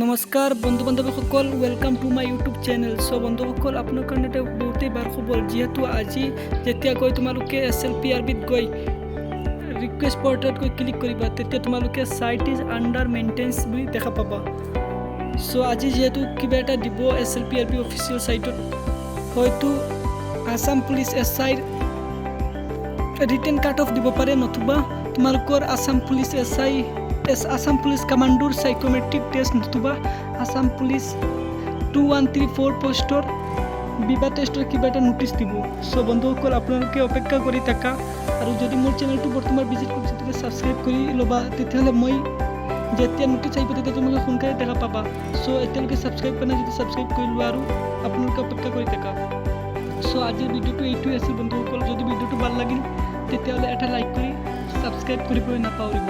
नमस्कार बंधु बान्धवीসকল welcome to my YouTube channel. So बंधुসকল আপোনাৰ কাৰণে এটা বহুতেই বাৰ খবৰ, যিহেতু আজি যেতিয়া গৈ তোমালোকে SLPRBত গৈ ৰিকুৱেষ্ট পৰ্টেলত গৈ ক্লিক কৰিবা, তেতিয়া তোমালোকে সাইট ইজ আন্ডাৰ মেইনটেনেন্স বুলি দেখা পাবা। সো আজি যেহেতু কিবা এটা দিব SLPRB অফিচিয়েল সাইটত, হয়তো Assam police SI written cut off দিব পাৰে, নতুবা তোমালোকৰ আসাম পুলিচ কমান্ডোৰ সাইকোমেট্ৰিক টেষ্ট নতুবা আসাম পুলিচ 2134 পোস্টৰ বিবা টেষ্টৰ কিবা এটা নোটিছ দিব। সো বন্ধুসকল আপোনালোকে অপেক্ষা কৰি থাকা, আৰু যদি মোৰ চেনেলটো বৰ্তমান ভিজিট কৰিছে তেতিয়া ছাবস্ক্ৰাইব কৰি ল'বা, তেতিয়াহ'লে মই যেতিয়া নোটিছ আহিব তেতিয়া তোমালোকে সোনকালে দেখা পাবা। সো এতিয়ালৈকে ছাবস্ক্ৰাইব কৰা নাই যদি ছাবস্ক্ৰাইব কৰি লোৱা আৰু আপোনালোকে অপেক্ষা কৰি থাকা। সো আজিৰ ভিডিঅ'টো এইটোৱে আছিল বন্ধুসকল। যদি ভিডিঅ'টো ভাল লাগিল তেতিয়াহ'লে এটা লাইক কৰি ছাবস্ক্ৰাইব কৰিবলৈ নাপাহৰিব।